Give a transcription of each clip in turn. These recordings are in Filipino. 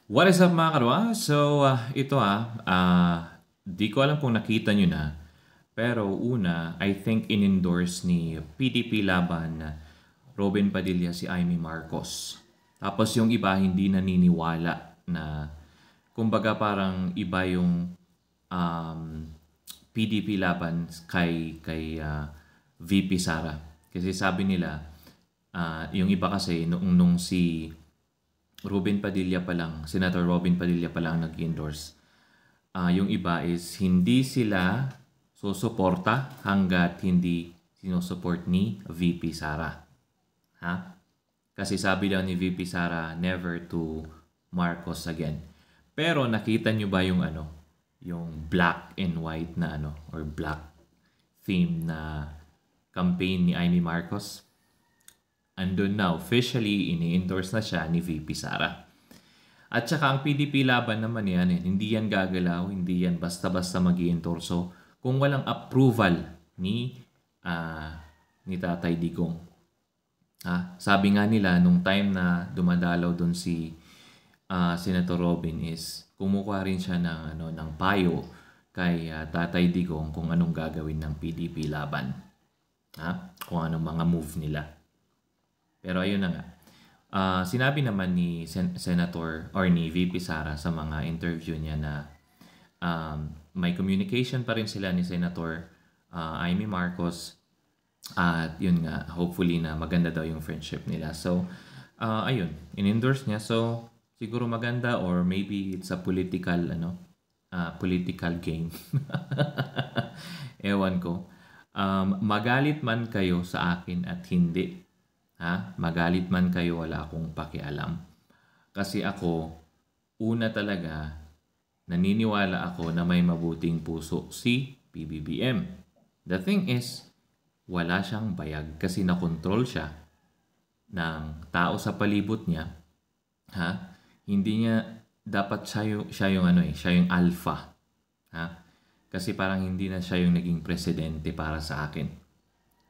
What is up mga karwa? Di ko alam kung nakita nyo na. Pero una, I think in-endorse ni PDP Laban na Robin Padilla si Amy Marcos. Tapos yung iba hindi naniniwala na kumbaga parang iba yung um, PDP Laban kay VP Sara. Kasi sabi nila, yung iba kasi nung si Robin Padilla pa lang, Senator Robin Padilla pa lang nag-endorse. Yung iba is hindi sila susuporta hanggat hindi sinusupport ni VP Sara. Ha? Kasi sabi daw ni VP Sara, never to Marcos again. Pero nakita nyo ba yung yung black and white na or black theme na campaign ni Amy Marcos? Andun na, officially ini-endorse na siya ni VP Sara. At saka ang PDP Laban naman yan, hindi yan gagalaw, hindi yan basta-basta mag-i-endorso kung walang approval ni Tatay Digong. Sabi nga nila, nung time na dumadalaw doon si Senator Robin is kumukuha rin siya ng payo kay Tatay Digong kung anong gagawin ng PDP Laban. Kung anong mga move nila. Pero ayun na nga. Sinabi naman ni Senator or ni VP Sara sa mga interview niya na may communication pa rin sila ni Senator Amy Marcos at yun nga, hopefully na maganda daw yung friendship nila. So, ayun, in-endorse niya. So, siguro maganda or maybe it's a political game. Ewan ko. Magalit man kayo sa akin at hindi. Magalit man kayo, wala akong pakialam. Kasi ako, una talaga, naniniwala ako na may mabuting puso si PBBM. The thing is, wala siyang bayag kasi nakontrol siya ng tao sa palibot niya. Hindi niya, dapat siya yung alpha. Kasi parang hindi na siya yung naging presidente para sa akin.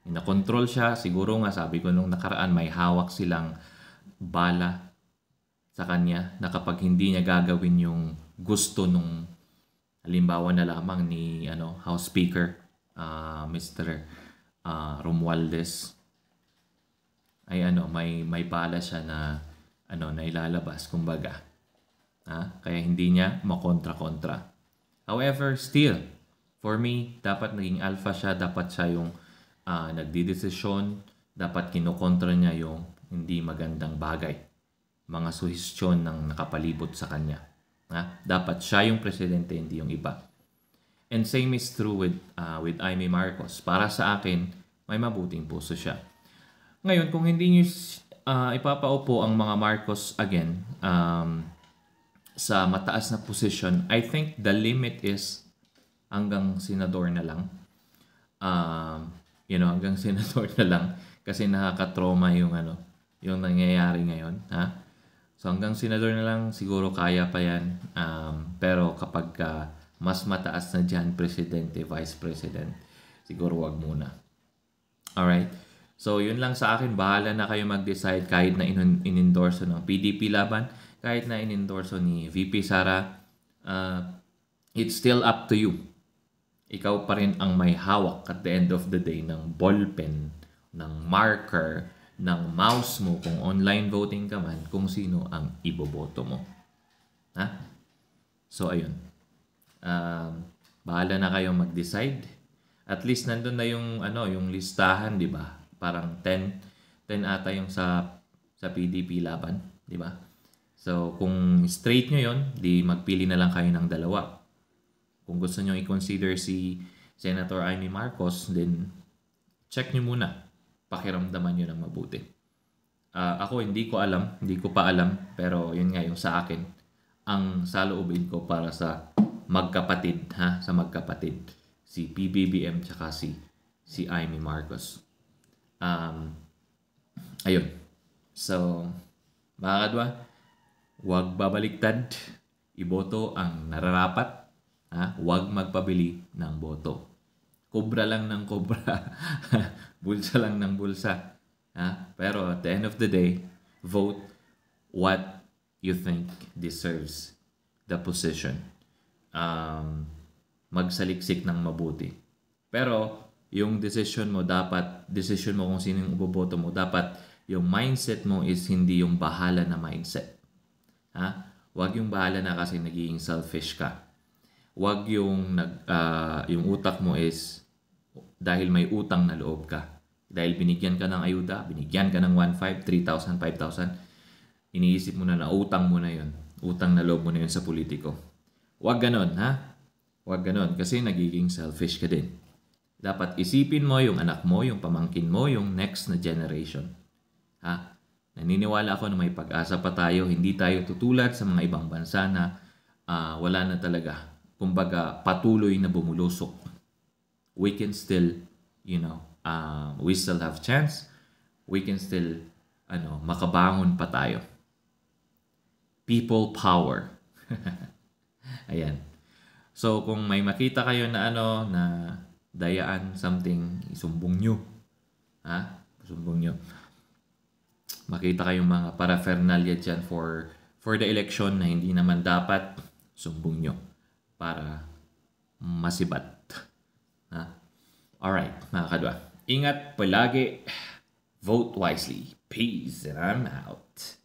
Nakontrol siya, siguro nga sabi ko nung nakaraan may hawak silang bala sa kanya na kapag hindi niya gagawin yung gusto nung halimbawa na lamang ni House Speaker Mr. Romualdez ay may bala siya na na ilalabas kumbaga. Kaya hindi niya makontra-kontra. However, still for me dapat naging alpha siya, dapat siya yung nagdidesisyon, dapat kinokontra niya yung hindi magandang bagay, mga suhestyon ng nakapalibot sa kanya. Dapat siya yung presidente, hindi yung iba. And same is true with Amy Marcos. Para sa akin, may mabuting puso siya. Ngayon, kung hindi niyo ipapaupo ang mga Marcos again sa mataas na position, I think the limit is hanggang senador na lang. Hanggang senador na lang kasi nakaka-trauma yung nangyayari ngayon. So hanggang senador na lang siguro kaya pa yan. Pero kapag mas mataas na dyan, presidente, vice president, siguro wag muna. Alright? So yun lang sa akin. Bahala na kayo mag-decide kahit na in-endorso ng PDP Laban, kahit na in-endorso ni VP Sara. It's still up to you. Ikaw pa rin ang may hawak at the end of the day ng ballpen, ng marker, ng mouse mo kung online voting ka man, kung sino ang iboboto mo. So, ayun. Bahala na kayong mag-decide. At least nandun na yung listahan, di ba? Parang 10 ata yung sa PDP Laban, di ba? So, kung straight nyo yon, di magpili na lang kayo ng dalawa. Kung gusto nyo i-consider si Senator Amy Marcos, then check nyo muna. Pakiramdaman nyo ng mabuti. Ako hindi ko pa alam, pero yun nga yung sa akin. Ang saloobin ko para sa magkapatid, sa magkapatid. Si PBBM tsaka si Amy Marcos. Ayun. So, mga kadwa, huwag babaliktad. Iboto ang nararapat. Huwag magpabili ng boto. Kobra lang ng kobra. Bulsa lang ng bulsa. Pero at the end of the day, vote what you think deserves the position. Magsaliksik ng mabuti. Pero yung decision mo kung sino yung iboboto mo, dapat yung mindset mo is hindi yung bahala na mindset. Ha? Huwag yung bahala na kasi nagiging selfish ka. Huwag yung yung utak mo is dahil may utang na loob ka. Dahil binigyan ka ng ayuda, binigyan ka ng 1,500, 3,000, 5,000, iniisip mo na utang mo na yun. Utang na loob mo na yun sa politiko. Huwag ganon, ha? Huwag ganon kasi nagiging selfish ka din. Dapat isipin mo yung anak mo, yung pamangkin mo, yung next na generation. Ha? Naniniwala ako na may pag-asa pa tayo. Hindi tayo tutulad sa mga ibang bansa na wala na talaga. Kumbaga, patuloy na bumulusok. We can still, we still have chance. We can still, makabangon pa tayo. People power. Ayan. So, kung may makita kayo na na dayaan something, isumbong nyo. Ha? Isumbong nyo. Makita kayong mga paraphernalia dyan for the election na hindi naman dapat, sumbong nyo para masibat. Ha? Alright, mga kadwa. Ingat palagi. Vote wisely. Peace and I'm out.